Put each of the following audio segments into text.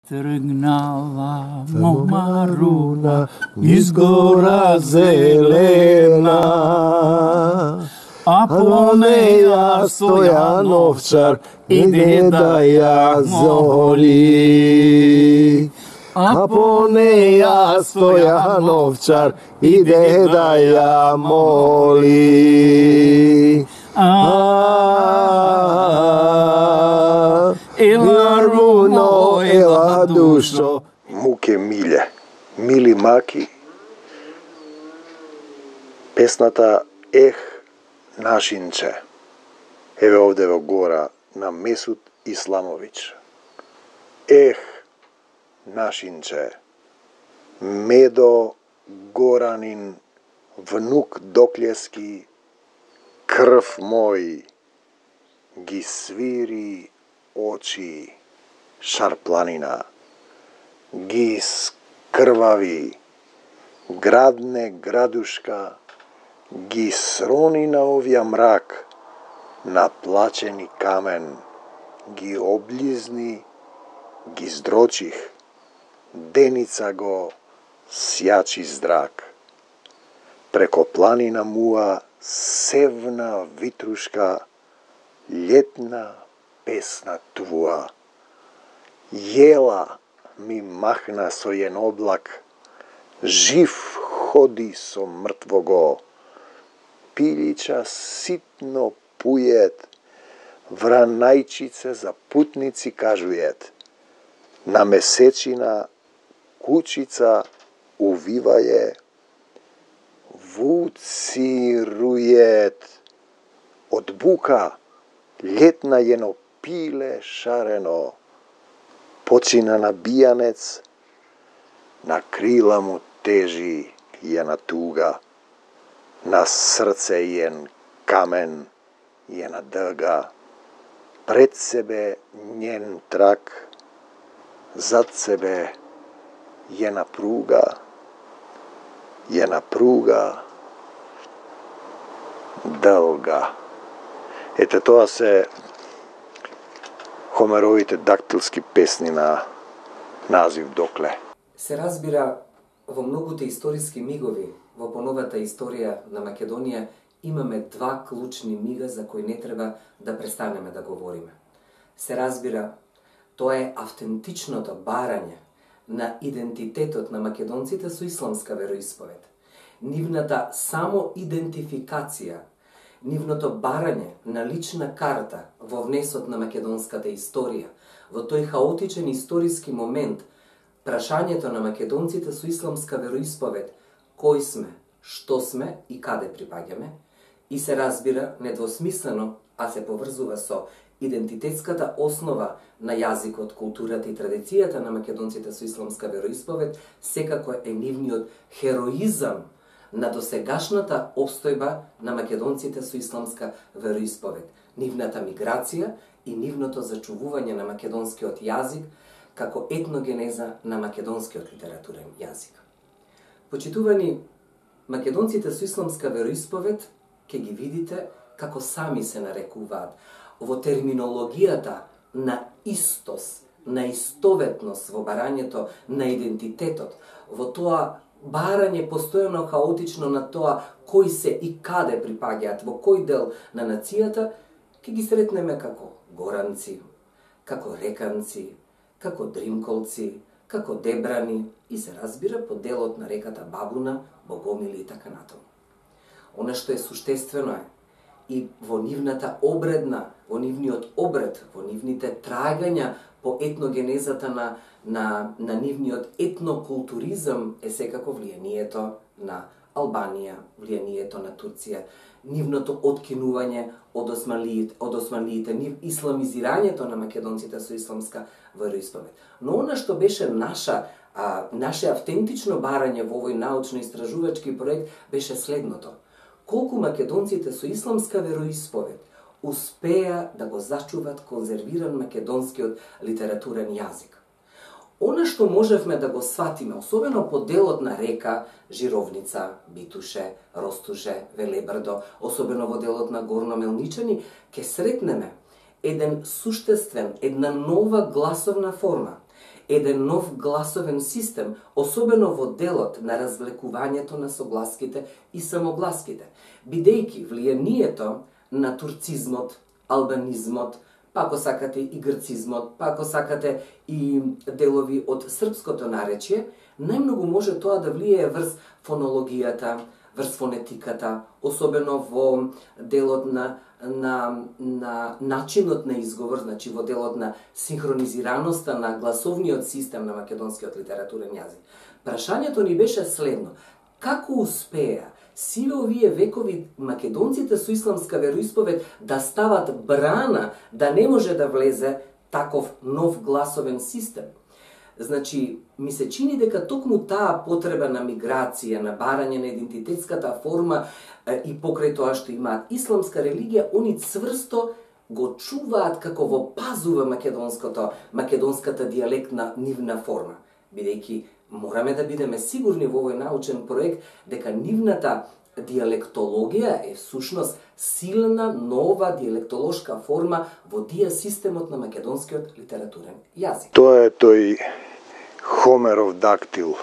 Тргнала момаруна из гора зелена, а по нея стоя овчар иде да ја золи. А по нея стоя овчар иде да ја моли. Ела руно, ела душо. Муке миле, мили маки. Песната Ех, нашинче. Еве овде во гора на Месут Исламовиќ. Ех, нашинче. Медо Горанин, внук Доклески, крв мој, ги свири очи Шарпланина, ги скрвави, градне градушка, ги срони на овија мрак, на плачени камен, ги облизни, ги здрочих, деница го сјачи здрак. Преко планина муа севна витрушка, летна песна твуа. Јела ми махна со јен облак, жив ходи со мртвого. Пилиќа ситно пујет, вранајчице за путници кажујет. На месечина кучица увиваје, вуцирујет. Од бука летна јено пиле шарено, почина на бијанец, на крила му тежи јена туга, на срце јен камен, јена дъга, пред себе njен трак, зад себе јена пруга дълга. Ете, тоа се Хомеровите дактилски песни на назив Докле. Се разбира, во многуте историски мигови во поновата историја на Македонија имаме два клучни мига за кои не треба да престанеме да говориме. Се разбира, тоа е автентичното барање на идентитетот на македонците со исламска вероисповед. Нивната само идентификација, нивното барање на лична карта во внесот на македонската историја, во тој хаотичен историски момент, прашањето на македонците со исламска вероисповед, кој сме, што сме и каде припаѓаме, и се разбира недвосмислено, а се поврзува со идентитетската основа на јазикот, културата и традицијата на македонците со исламска вероисповед, секако е нивниот хероизам на досегашната обстојба на македонците со исламска вероисповед, нивната миграција и нивното зачувување на македонскиот јазик како етногенеза на македонскиот литературен јазик. Почитувани, македонците со исламска вероисповед ќе ги видите како сами се нарекуваат во терминологијата на истос, на истоветност во барањето на идентитетот, во тоа барање постојано хаотично на тоа кои се и каде припаѓаат, во кој дел на нацијата, ќе ги сретнеме како горанци, како реканци, како дримколци, како дебрани и се разбира по делот на реката Бабуна, Богомили и така натаму. Она што е суштествено е и во нивната обредна, во нивниот обред, во нивните трагања по етногенезата на нивниот етнокултуризам е секако влијанието на Албанија, влијанието на Турција, нивното откинување од османлиите, исламизирањето на македонците со исламска вероисповед. Но она што беше наше автентично барање во овој научно-истражувачки проект беше следното. Колку македонците со исламска вероисповед успеа да го зачуват конзервиран македонскиот литературен јазик. Она што можевме да го сватиме, особено по делот на река Жировница, Битуше, Ростуше, Велебрдо, особено во делот на Горно Мелничани, ќе сретнеме еден суштествен, една нова гласовна форма, еден нов гласовен систем, особено во делот на развлекувањето на согласките и самогласките, бидејќи влијанието на турцизмот, албанизмот, па ако сакате и грцизмот, па ако сакате и делови од српското наречје, најмногу може тоа да влијае врз фонологијата, врз фонетиката, особено во делот на начинот на изговор, значи во делот на синхронизираноста на гласовниот систем на македонскиот литературен јазик. Прашањето ни беше следно: како успеа сиве овие векови македонците со исламска вероисповед да стават брана да не може да влезе таков нов гласовен систем? Значи, ми се чини дека токму таа потреба на миграција, на барање на идентитетската форма и покрај тоа што имаат исламска религија, они цврсто го чуваат како во пазува македонската дијалектна нивна форма. Бидејќи мораме да бидеме сигурни во овој научен проект дека нивната дијалектологија е всушност силна нова дијалектолошка форма во тие системот на македонскиот литературен јазик. Тоа е тој Хомеров дактил,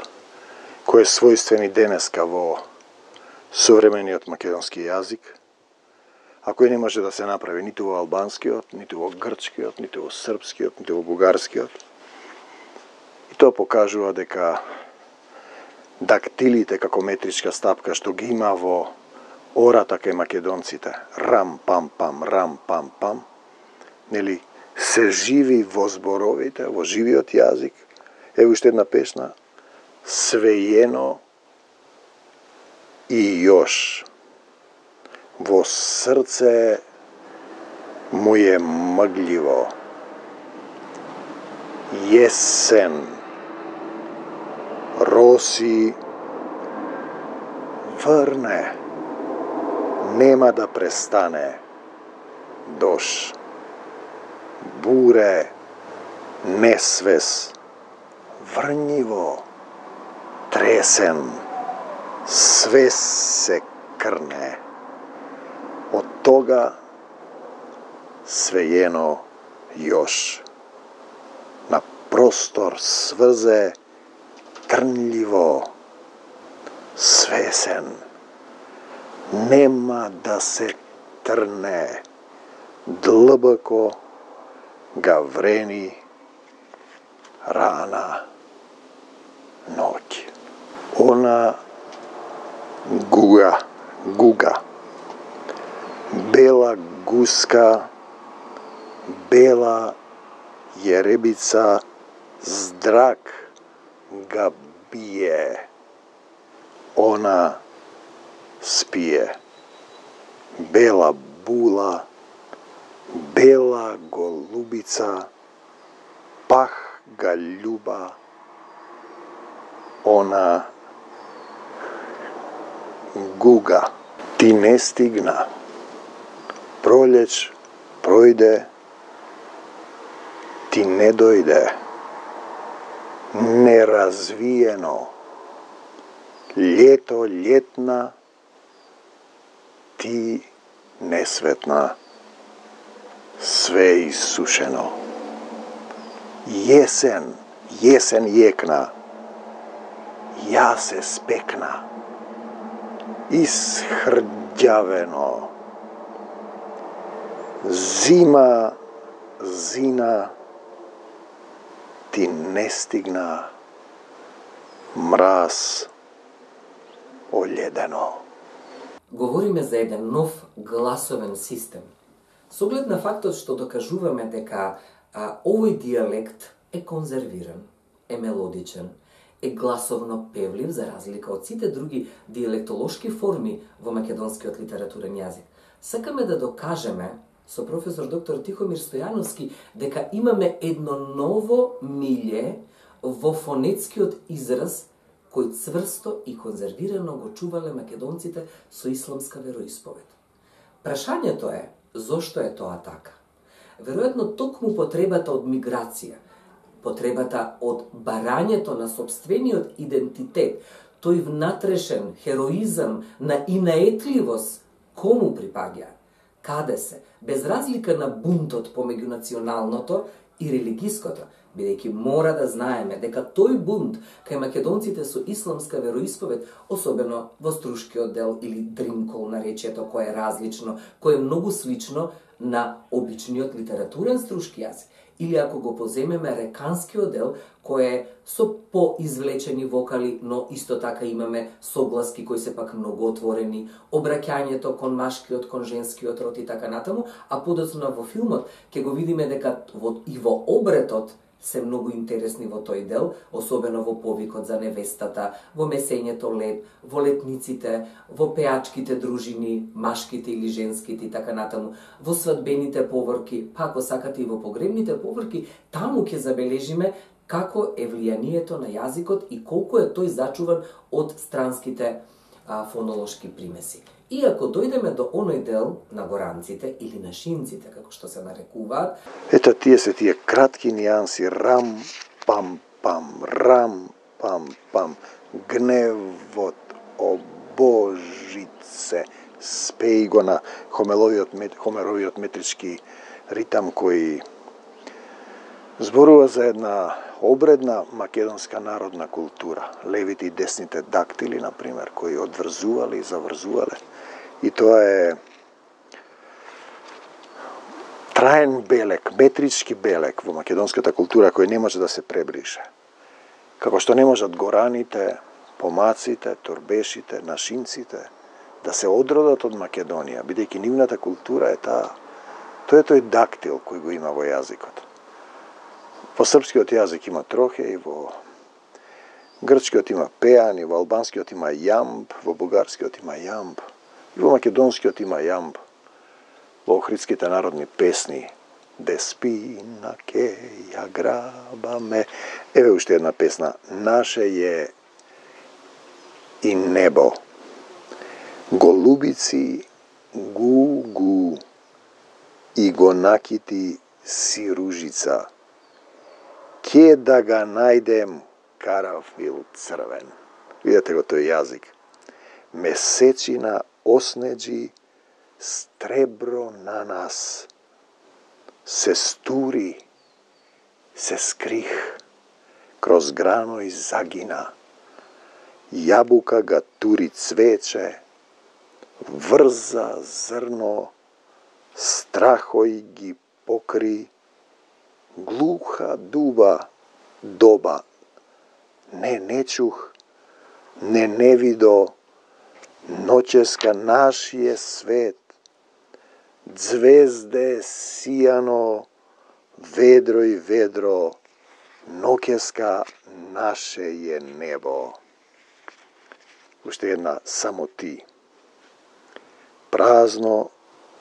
кој е својствен и денеска во современиот македонски јазик, а кој не може да се направи ниту во албанскиот, ниту во грчкиот, ниту во српскиот, ниту во бугарскиот. И тоа покажува дека дактилите како метричка стапка што ги има во ората кај македонците, рам пам пам, рам пам пам, нели, се живи во зборовите, во живиот јазик. Ево уште една песна: свејено и још. Во срце му е мгљиво. Јесен. Роси врне. Нема да престане. Дош. Буре. Несвес. Врњиво, тресен, све се крне. Од тога свејено још. На простор сврзе крнљиво, свесен. Нема да се трне. Длбоко га врени рана ноќ. Она гуга, бела гуска, бела јеребица, здрак га бие. Она спие. Бела була, бела голубица, пах га љуба. Она гуга. Ти не стигна. Пролеќ пројде, ти не дојде. Неразвиено. Лето летна, ти несветна. Све исушено. Јесен јекна. Ја се спекна. Исхрđавено. Зима зина, ти не стигна. Мраз оледено. Говориме за еден нов гласовен систем. Со оглед на фактот што докажуваме дека овој дијалект е конзервиран, е мелодичен, е гласовно певлив за разлика од сите други дијалектолошки форми во македонскиот литературен јазик. Сакаме да докажеме со професор доктор Тихомир Стојановски дека имаме едно ново милје во фонетскиот израз кој цврсто и конзервирано го чувале македонците со исламска вероисповед. Прашањето е зошто е тоа така? Веројатно токму потребата од миграција, потребата од барањето на сопствениот идентитет, тој внатрешен хероизам на инаетливост, кому припаѓа? Каде се? Без разлика на бунтот помеѓу националното и религиското, бидејќи мора да знаеме дека тој бунт кај македонците со исламска вероисповед, особено во струшкиот дел или дримкол наречието, кое е различно, кое е многу слично на обичниот литературен струшки јазик, или ако го поземеме реканскиот дел, кој е со поизвлечени вокали, но исто така имаме согласки кои се пак многу отворени, обраќањето кон машкиот, кон женскиот род и така натаму, а подоцна во филмот ќе го видиме дека и во обретот се многу интересни во тој дел, особено во повикот за невестата, во месењето леп, во летниците, во пеачките дружини, машките или женските и така натаму, во свадбените поворки, па ако сакате и во погребните поворки, таму ќе забележиме како е влијанието на јазикот и колку е тој зачуван од странските фонолошки примеси. И ако дојдеме до оној дел на горанците или на шинците, како што се нарекуваат, ето тие се тие кратки нијанси, рам, пам, пам, рам, пам, пам, гневот, о Божице, спеј го на Хомеровиот метрички ритам кој зборува за една обредна македонска народна култура. Левите и десните дактили, например, кои одврзувале и заврзувале. И тоа е траен белег, метрички белег во македонската култура кој не може да се пребрише. Како што не можат гораните, помаците, торбешите, нашинците да се одродат од Македонија, бидејќи нивната култура е таа. Тој е тој дактил кој го има во јазикот. Во српскиот јазик има трохеј, во грчкиот има пеан, и во албанскиот има јамб, во бугарскиот има јамб, и во македонскиот има јамб. Во охридските народни песни Деспина ке ја грабаме. Еве уште една песна. Наше е и небо. Голубици гу-гу и го накити си ружица. Ке да га најдем карафил црвен. Видете го тој јазик. Месечина оснеđи стребро на нас. Се стури, се скрих, кроз грано и загина. Јабука га тури цвече, врза зрно, страхој ги покри, глуха дуба, доба. Не чух, не видо, ноќеска нашије свет, звезде сијано, ведро и ведро, ноќеска нашеје небо. Уште една, само ти. Празно,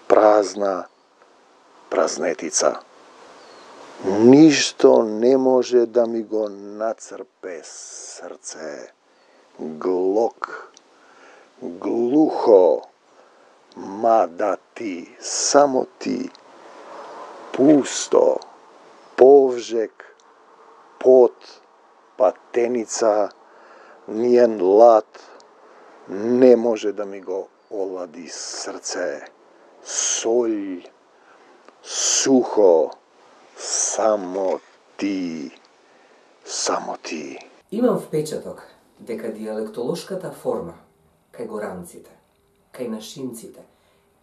празна, празнетица. Ништо не може да ми го нацрпе срце. Глок, глухо, мада ти, само ти. Пусто, повжек, пот, патеница, ниен лад, не може да ми го олади срце. Солј, сухо, само ти, само ти. Имам впечаток дека диалектолошката форма кај горанците, кај нашинците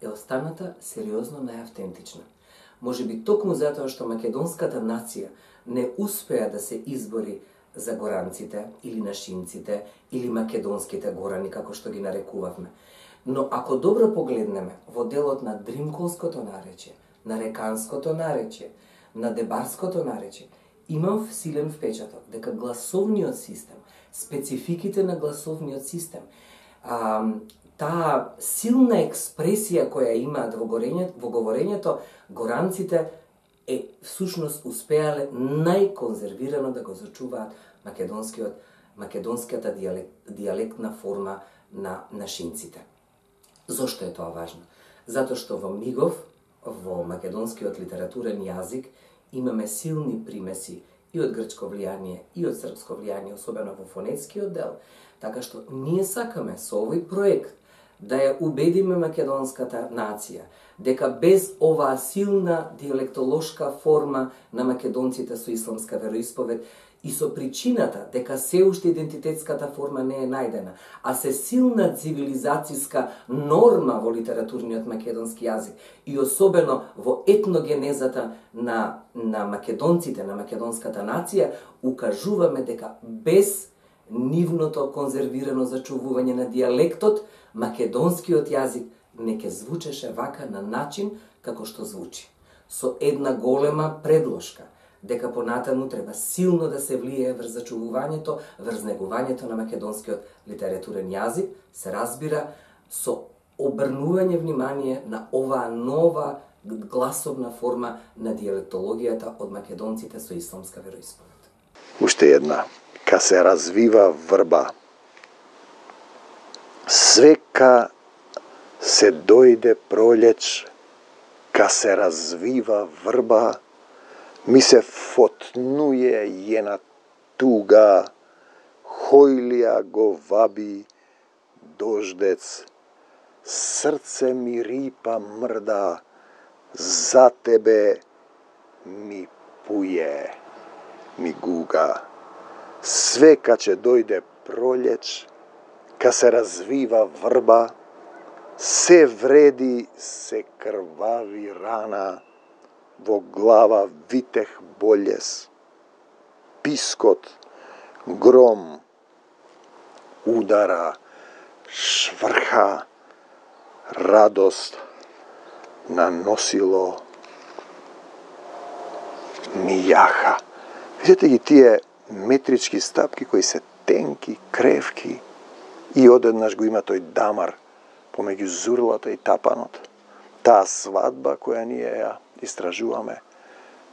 е останата сериозно неавтентична. Може би токму затоа што македонската нација не успеа да се избори за горанците или нашинците или македонските горани, како што ги нарекувавме. Но ако добро погледнеме во делот на дримколското наречје, на реканското наречје, на дебарското наречје, имам силен впечаток дека гласовниот систем, спецификите на гласовниот систем, таа силна експресија која имаат во говорењето, горанците всушност успеале најконзервирано да го зачуваат македонската диалектна форма на нашинците. Зошто е тоа важно? Затоа што во мигов, во македонскиот литературен јазик, имаме силни примеси и од грчко влијание, и од српско влијание, особено во фонетскиот дел. Така што ние сакаме со овој проект да ја убедиме македонската нација дека без оваа силна диалектолошка форма на македонците со исламска вероисповед и со причината дека се уште идентитетската форма не е најдена, а се силна цивилизацијска норма во литературниот македонски јазик и особено во етногенезата на македонците, на македонската нација, укажуваме дека без нивното конзервирано зачувување на диалектот, македонскиот јазик не ке звучеше вака на начин како што звучи. Со една голема предложка дека понатаму треба силно да се влие врз зачувувањето, врз негувањето на македонскиот литературен јазик, се разбира со обрнување внимание на оваа нова гласовна форма на диалектологијата од македонците со исламска вероисповед. Уште една. Ка се развива врба. Свека се дојде пролеч, ка се развива врба, ми се фотнуе јена туга, хојлија го ваби дождец, срце ми рипа мрда, за тебе ми пуе, ми гуга. Свека ќе дојде пролеч, ка се развива врба, се вреди, се крвави рана, во глава витех болез, пискот, гром, удара, шврха, радост, наносило ми јаха. Видете ги тие метрички стапки кои се тенки, кревки и одеднаш го има тој дамар помеѓу зурлата и тапанот. Таа свадба која ние ја истражуваме,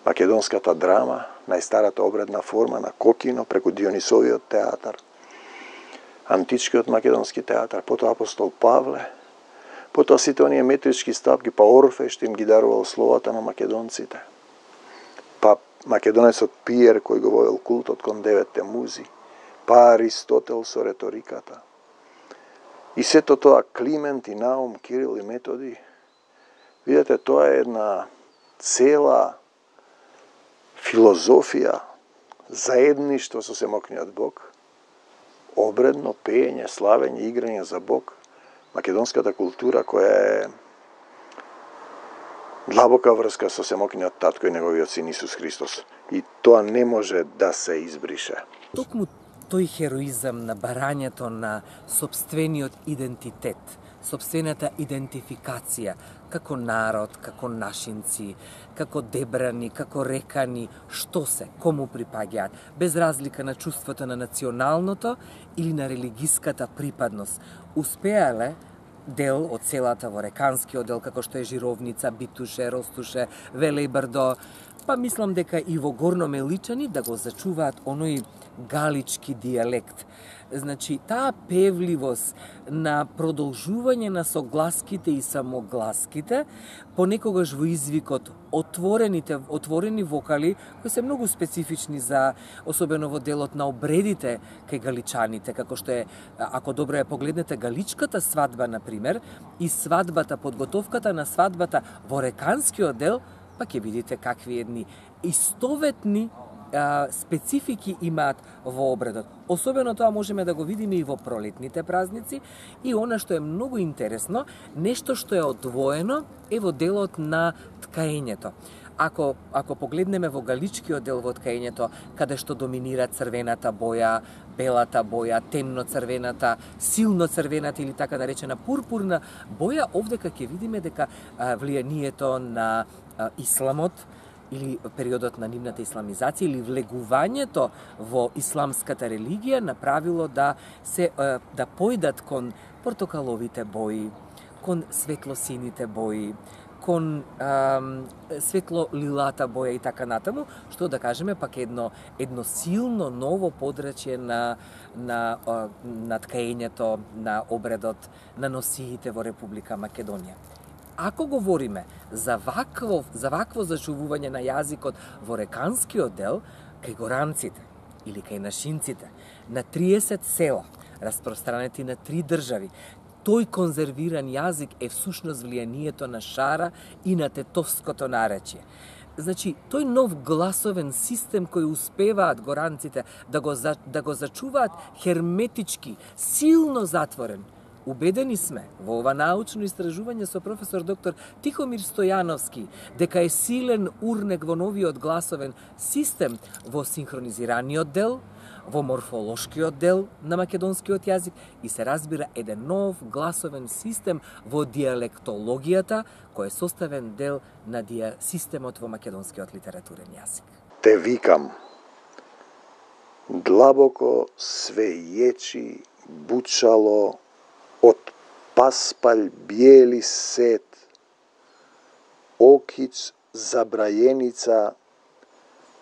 македонската драма, најстарата обредна форма на Кокино преку Дионисовиот театар, античкиот македонски театар, потоа апостол Павле, потоа сите оние метрички стапки, па Орфеј што им ги дарувал словата на македонците, па македонецот Пиер кој го водел култот кон деветте музи, па Аристотел со реториката. И сето тоа Климент и Наум, Кирил и Методи, видете, тоа е една цела филозофија, заедништво со семокниот Бог, обредно пеење, славење, играње за Бог, македонската култура која е длабока врска со семокниот татко и неговиот син Исус Христос. И тоа не може да се избрише. Токму тој хероизам на барањето на сопствениот идентитет, сопствената идентификација, како народ, како нашинци, како дебрани, како рекани, што се, кому припаѓаат, без разлика на чувството на националното или на религиската припадност. Успеале дел од селата во реканскиот дел, како што е Жировница, Битуше, Ростуше, Велејбрдо, па мислам дека и во Горно Меличани да го зачуваат оној галички диалект. Значи, таа певливост на продолжување на согласките и самогласките, понекогаш во извикот отворени вокали, кои се многу специфични за, особено во делот на обредите кај галичаните, како што е, ако добро ја погледнете, галичката свадба, например, и свадбата, подготовката на свадбата во реканскиот дел, па ќе видите какви едни истоветни специфики имаат во обредот. Особено тоа можеме да го видиме и во пролетните празници и она што е многу интересно, нешто што е одвоено е во делот на ткаењето. Ако погледнеме во галичкиот дел во ткаењето, каде што доминира црвената боја, белата боја, темно црвената, силно црвената или така наречена пурпурна боја, овдека ќе видиме дека влијанието на исламот или периодот на нивната исламизација или влегувањето во исламската религија направило да појдат кон портокаловите бои, кон светлосините бои, кон светло-лилата боја и така натаму, што да кажеме пак едно силно ново подрачје на ткаењето, на обредот на носиите во Република Македонија. Ако говориме за вакво зачувување на јазикот во реканскиот дел, кај горанците или кај нашинците, на 30 села, распространети на 3 држави, тој конзервиран јазик е всушност влијанието на Шара и на тетовското наречје. Значи, тој нов гласовен систем кој успеваат горанците да го зачуваат херметички, силно затворен. Убедени сме во ова научно истражување со професор доктор Тихомир Стојановски дека е силен урнек во новиот гласовен систем во синхронизираниот дел, во морфолошкиот дел на македонскиот јазик и се разбира еден нов гласовен систем во диалектологијата кој е составен дел на системот во македонскиот литературен јазик. Те викам, длабоко свејечи бучало од паспалј биели сет, окиц забрајеница,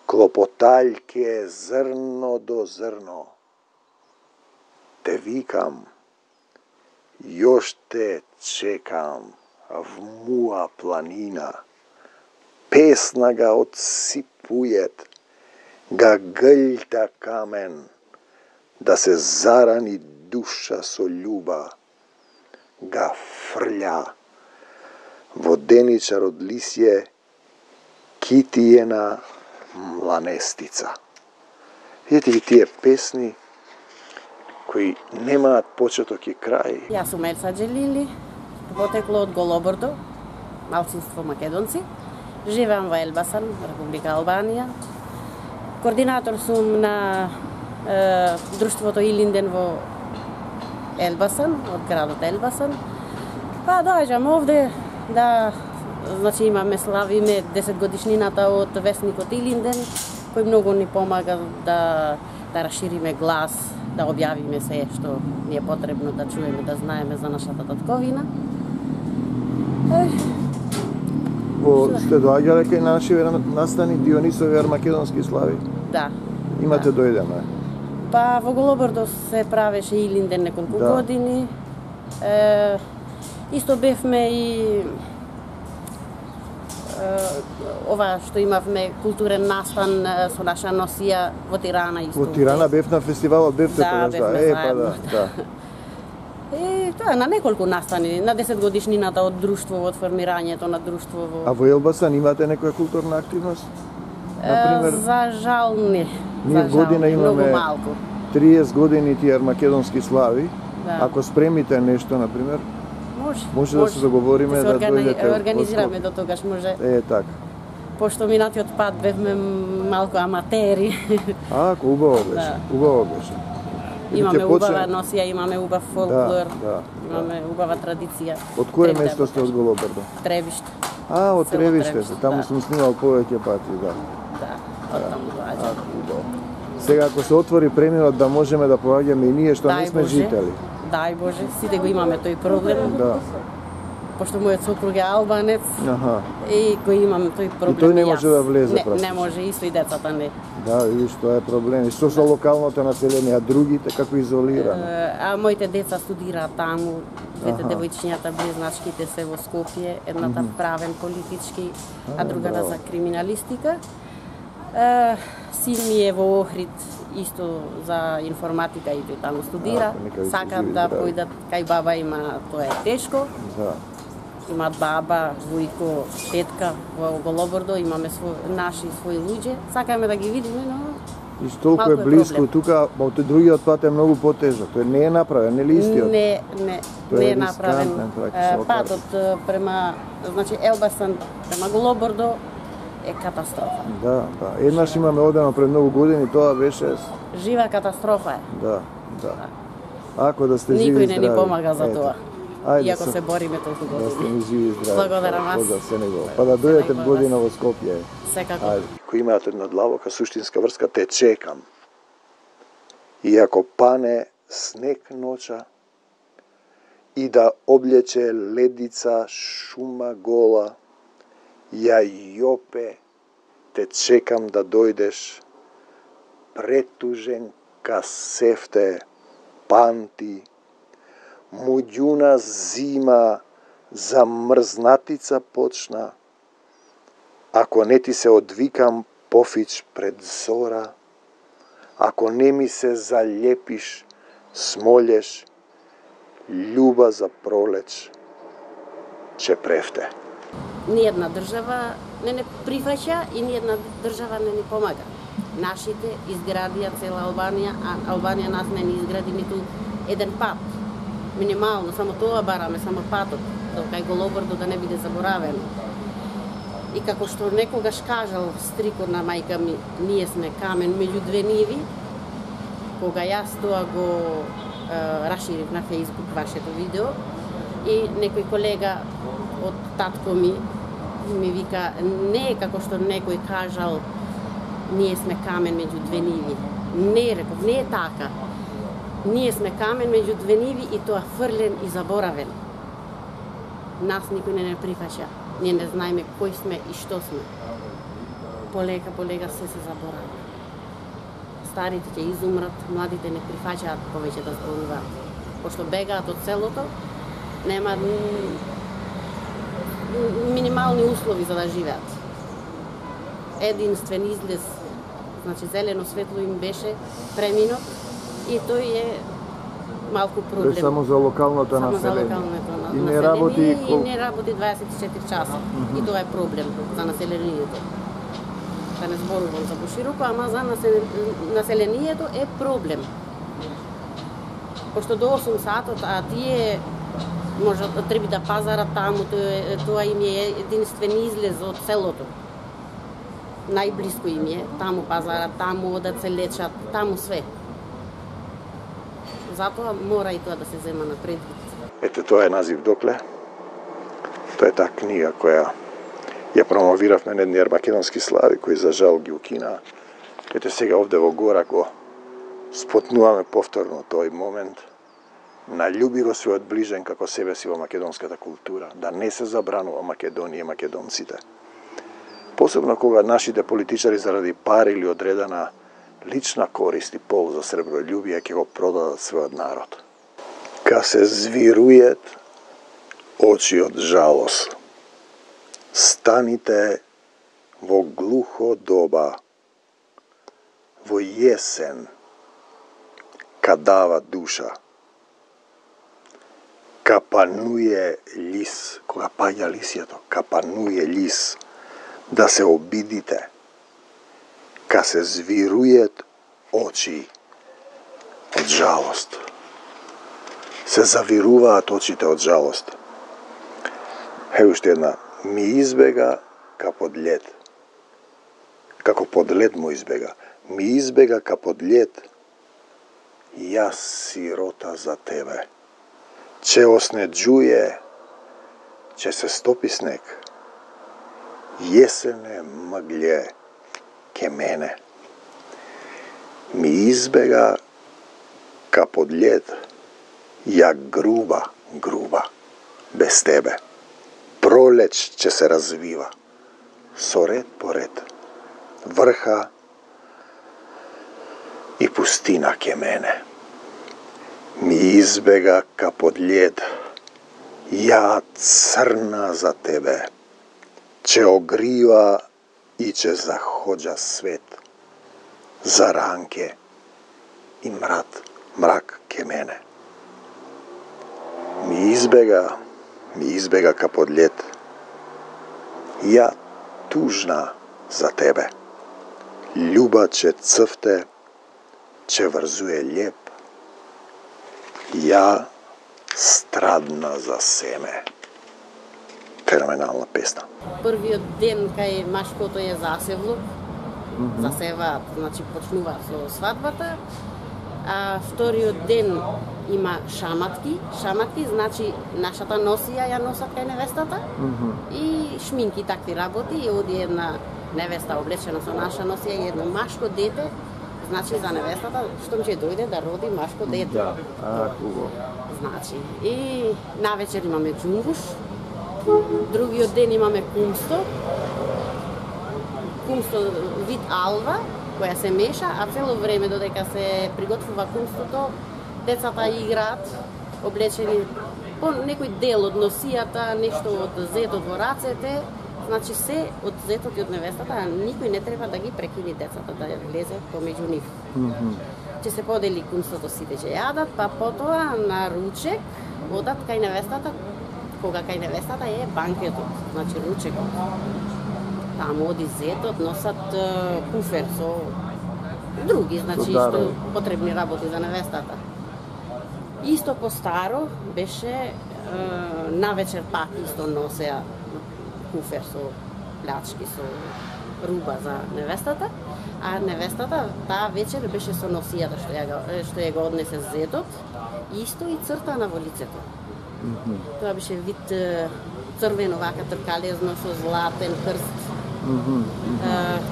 клопотаљке зрно до зрно. Те викам, још те чекам в муа планина, песна га отсипујет, га гълта камен, да се зарани душа со љуба, га фрља воденичар од лисје, китиена мланестица. Видите ги тие песни кои немаат почеток и крај. Јас сум Елса Джелили, потекло од Голобордо, малцинство македонци. Живеам во Елбасан, Република Албанија. Координатор сум на друштвото Илинден во Елбасан, од градот Елбасан. Па доаѓам овде да, значи имаме, славиме 10 годишнината од весникот Илинден, кој многу ни помага да расшириме глас, да објавиме се што ни е потребно да чуеме, да знаеме за нашата татковина. Сте доаѓале кај наши настани Дионисови армакедонски слави? Да. Имате дојдеме? Па во Голобордо се правеше Илинден неколку години. Исто бевме и ова што имавме културен настан со наша носија во Тирана исто. Во Тирана бев на фестивалот, бевте тогаш, да. И тоа на неколку настани, на 10 годишнината од друштво, од формирањето на друштво во. А во Елбасан имате некоја културна активност? Например, за жал не. Ние година имаме 30 години тие македонски слави. Да. Ако спремите нешто, например, може да се договориме да дојдете. Организираме до тогаш, може. Така. Пошто минатиот пат бевме малку аматери. Убаво беше. Убаво беше. Имаме убава носија, имаме убав фолклор, имаме убава традиција. Од кое место сте од Голобордо? Требиште. Од Требиште се, таму сум снимал повеќе пати, да. Да, од таму доаѓа. Сега ако се отвори преминот да можеме да поаѓаме и ние што не сме жители. Дај Боже, сите го имаме тој проблем. Да. Пошто мојот сопруг е албанец. И го имам тој проблем. И тој не може да влезе прашање. Не може, исто и децата не. Да, видиш, тоа е проблем. И што со локалното население, а другите како изолирани? А моите деца студираат таму. Двете девојчињата близначките се во Скопје, едната правен политички, а другата за криминалистика. Син ми е во Охрид исто за информатика и тој таму студира. Сакат да појдат кај баба има, тоа е тешко. Имаат баба, вујко, тетка во Голобордо, имаме наши своји луѓе. Сакаме да ги видиме, но и толку е близко тука, но тој другиот пат е многу потежок. Тој не е направен, нели истиот? Не е направен. Патот према, значи Елбасан према Голобордо е катастрофа. Да. Еднаш имаме одено пред многу години, тоа беше жива катастрофа е. Да. Ако да сте живи и здрави. Никој не ни помага за тоа. Ајде, иако се бориме толку години. Да сте ни живи и здрави. Благодарам вас. Па да дојдете година во Скопје. Секако. Кој имаат една длабока суштинска врска, те чекам. Иако пане снег ноча и да облече ледица шума гола, ја јопе, те чекам да дојдеш, претужен ка сефте, панти, муѓуна зима, замрзнатица почна, ако не ти се одвикам пофич пред зора, ако не ми се залепиш, смолеш, љуба за пролеч че префте. Ниједна држава не прифаќа и ниједна држава не ни помага. Нашите изградија цела Албанија, а Албанија нас не ни изгради ниту еден пат. Минимално, само тоа бараме, само патот, до кај Голобрдо да не биде заборавено. И како што некогаш кажал стрикот на мајка ми, ние сме камен меѓу две ниви, кога јас тоа го расширив на Фејсбук вашето видео, и некој колега од татко ми вика, не е како што некој кажал, ние сме камен меѓу две ниви. Не, реков, не е така. Ние сме камен меѓу две ниви и тоа фрлен и заборавен. Нас никој не прифаќа. Ние не знаеме кој сме и што сме. Полека се заборава. Старите ќе изумрат, младите не прифаќаат повеќе да зборуваат. Пошто бегаат од селото, нема минимални услови за да живеат. Единствен излез, значи зелено светло им беше преминот и тој е малку проблем. Тој само за локалното население. И не работи 24 часа. И тоа е проблем за населението. Да не зборувам за пошироко, ама за населението е проблем. Пошто до 8 сатот, а тие може да треба да пазарат таму, тоа им е единствен излез од селото. Најблиско им е, таму пазарат, таму одат се лечат, таму све. Затоа мора и тоа да се зема на предвид. Ете, тоа е назив докле. Тоа е таа книга која ја промовирав на едни македонски слави, кои за жал ги укинаа. Ете сега овде во гора го спотнуваме повторно тој момент. Налюби го својот ближен како себе си во македонската култура, да не се забранува Македонија и македонците. Посебно кога нашите политичари заради пари или одредена лична корист и полза сребролюбие ќе го продадат својот народ. Ка се звирујет очи од жалост, станите во глухо доба, во јесен, кадава душа, капануе лис, кога паѓа лисјето, капануе лис, да се обидите, ка се звирујет очи од жалост. Се завируваат очите од жалост. Уште една. Ми избега ка под лед. Како под лед му избега. Ми избега ка под лед. Јас сирота за тебе. Че оснеđuje, че се стопи снег. Јесене мъгле ке мене. Ми избега ка под лед. Ја груба, без тебе. Пролеч ќе се развива, со ред по ред, врха и пустина ке мене. Ми избега ка под лед, ја црна за тебе, че огрива и че заходжа свет, за ранке и мрак ке мене. Ми избега ка под лед, ја тужна за тебе. Љуба че цвте, че врзуе леп, ја страдна за семе. Феноменална песна. Првиот ден кај машкото е засевло, засеваат, значи почнуваат со свадбата, а вториот ден има шаматки. Шаматки значи нашата носија ја носат кај невестата и шминки такви работи и оди една невеста облечена со наша носија и едно машко дете, значи за невестата што ќе дојде да роди машко дете. Да, хубаво. Значи и навечер имаме џумбуш. Другиот ден имаме кумсто. Кумсто вид алва која се меша, а цело време додека се приготвува кумстото, децата играат облечени по некој дел од носијата, нешто од зетот во рацете, значи се од зетот и од невестата, а никој не треба да ги прекини децата да влезе помеѓу нив. ќе се подели кумството, сите ќе јадат, па потоа на ручек одат кај невестата, кога кај невестата е банкетот, значи ручекот. Таму оди зетот, носат куфер со други, значи исто потребни работи за невестата. Исто по старо беше навечер пак исто носеа куфер со плячки, со руба за невестата, а невестата таа вечер беше со носијата што ја го однесе зетот, исто и цртана во лицето. Тоа беше вид црвено вака тркалезно со златен крст.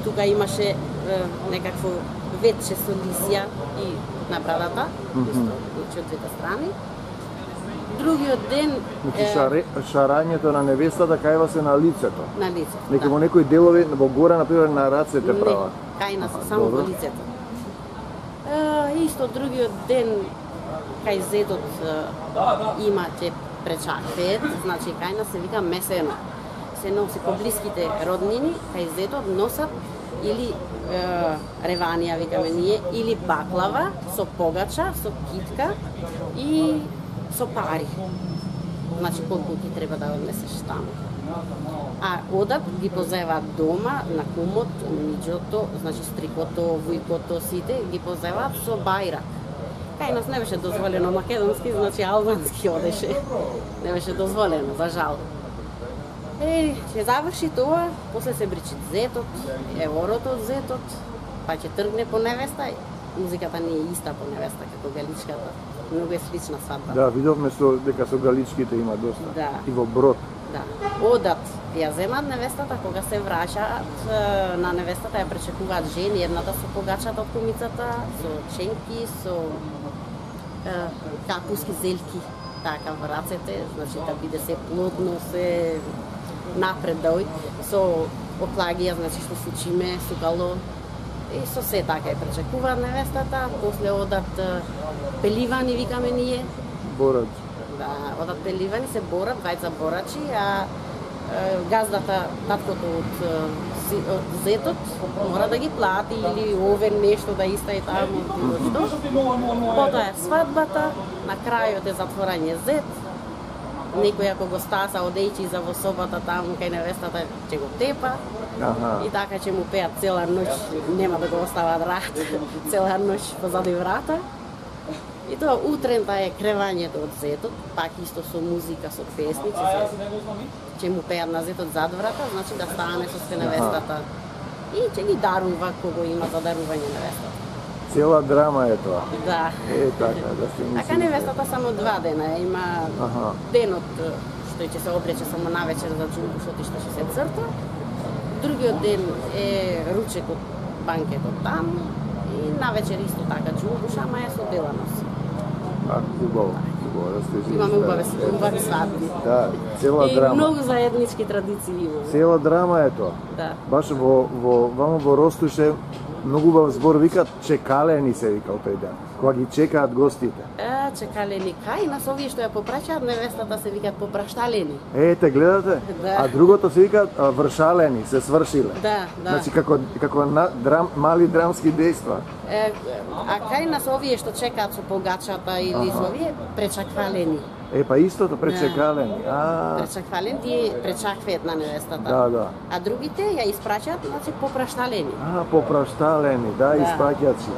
Тука имаше некакво ветче со лисја и на брадата, исто од двете страни. Другиот ден... Шарањето на невестата кајва се на лицето? На лицето, да. Во некои делови, во горе, например, на рацете права? Не, кај нас само во лицето. Исто другиот ден, кај зетот имате пречаквет, значи кај нас се вика месено. Се носи по блиските роднини, кај зетот носат или реванија, викаме ние, или баклава со погача, со китка и со пари. Значи колку ти треба да однесеш таму. А одат ги позеваат дома на кумот, миџото, значи стрикото, вујкото, сите ги позеваат со бајрак. Кај нас не беше дозволено македонски, значи албански одеше. Не беше дозволено, за жал. Ќе заврши тоа, после се бричи зетот, еворото од зетот, па ќе тргне по невеста. Музиката не е иста по невеста како галичката. Многу е слична свадба. Да, видовме дека со галичките има доста. Да. И во Брод. Да. Одат, ја земат невестата, кога се враќаат на невестата ја пречекуваат жени, едната со погачата од кумицата, со ченки, со капуски, зелки, така во рацете, значи да биде се плодно, се напредој, со оклагија, значи што сучиме, сукало, и со се така ја пречекуваат невестата, после одат пеливани, викаме ние. Борачи. Да, одат пеливани, се борат, двајца борачи, а газдата, таткото од зетот, мора да ги плати или овен нешто да истаи таму, било што. Потоа е свадбата, на крајот е затворање зет, некој ако го стаса одејќи за во собата таму кај невестата ќе го тепа. И така ќе му пеат цела ноќ, нема да го остават рад, цела ноќ позади врата. И тоа утрента е кревањето од зетот, пак исто со музика, со песници, ќе му пеат на зетот зад врата, значи да стане со невестата. И ќе ги дарува кого има за дарување невестата. Цела драма е тоа. Да. Така, да се мисли. Така невестата само 2 дена, има денот што ќе се обрече само навечер за џумбушот и што ќе се црта. Другиот ден е ручекот, банкетот таму и навечер исто така џумбуш, ама е со деланост. Убаво, да сте живи. Имаме убави свадби. Да, цела драма. И многу заеднички традиции имаме. Цела драма е тоа. Да. Баш во Ростуше многу убав збор викаат чекалени се викал тој ден. Кога ги чекаат гостите. Чекалени кај нас овие што ја попраќаат невестата се викаат попрашталени. Ете, гледате? Да. А другото се викаат вршалени, се свршиле. Да, да. Значи како мали драмски дејства. А кај нас овие што чекаат со погачата или со овие пречаквалени. Па истото пречекалени. Пречаквалени, тие пречакваат на невестата. Да, да. А другите ја испраќаат, значи попрашталени. Попрашталени, да, испраќаат си.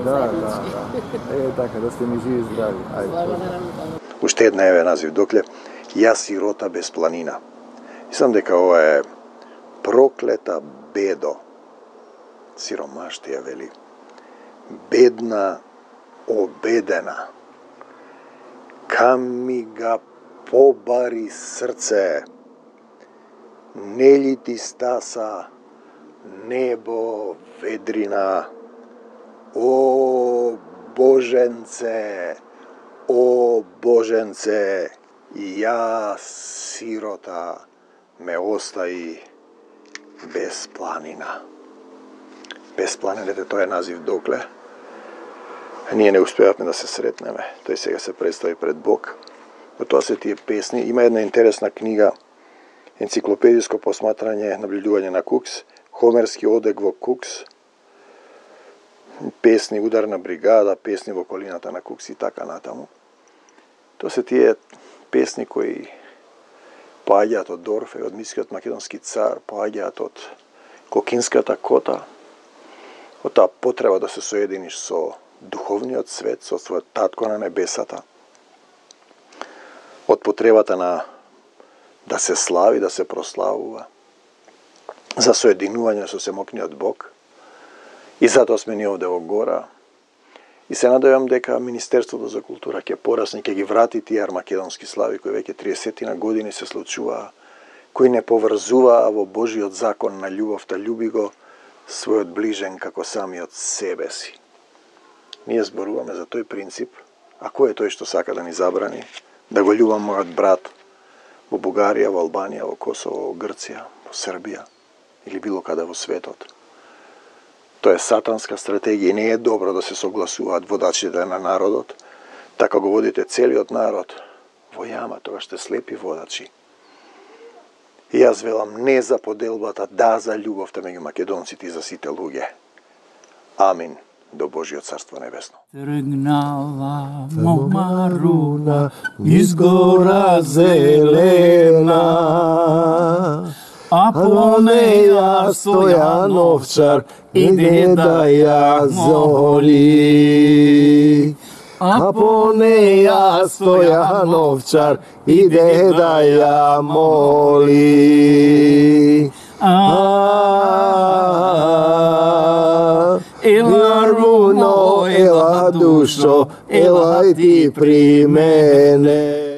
Да. Така, да сте ми живи и здрави. Благодарам. Уште една еве назив докле. Јас сирота без планина. Мислам дека ова е проклета бедо. Сиромаштија вели. Бедна, обедена. Кам ми га побари срце. Нели ти стаса небо ведрина. О, Боженце, о, Боженце, и ја, сирота, ме остаи без планина. Без планината, тоа е назив докле. Ние не успеавме да се сретнеме. Тој сега се представи пред Бог. Но тоа се тие песни. Има една интересна книга, енциклопедиско посматрање, наблюдување на Кукс, Хомерски одек во Кукс. песни ударна бригада, песни во околината на Кукс и така натаму. Тоа се тие песни кои поаѓаат од Орфеј, од митскиот македонски цар, поаѓаат од Кокинската кота, од таа потреба да се соединиш со духовниот свет, со својот татко на небесата, од потребата на да се слави, да се прославува, за соединување со семокниот Бог. И затоа сме ние овде во гора. И се надевам дека Министерството за култура ќе порасне, ќе ги врати тие армакедонски слави кои веќе 30 на години се случуваа, кои не поврзуваа во Божиот закон на љубовта, љуби го својот ближен како самиот себе си. Ние зборуваме за тој принцип, а кој е тој што сака да ни забрани да го љубам мојот брат во Бугарија, во Албанија, во Косово, во Грција, во Србија или било каде во светот. Тоа е сатанска стратегија и не е добро да се согласуваат водачите на народот, така го водите целиот народ во јама, тоа ще слепи водачи. И јас велам не за поделбата, да за љубовта меѓу македонците и за сите луѓе. Амин. До Божиот царство небесно. Тргнала момаруна из гора зелена, а по неја стоја овчар иде да ја золи. А по неја стоја овчар иде да ја моли. Ела руно, ела душо, ела ти при мене.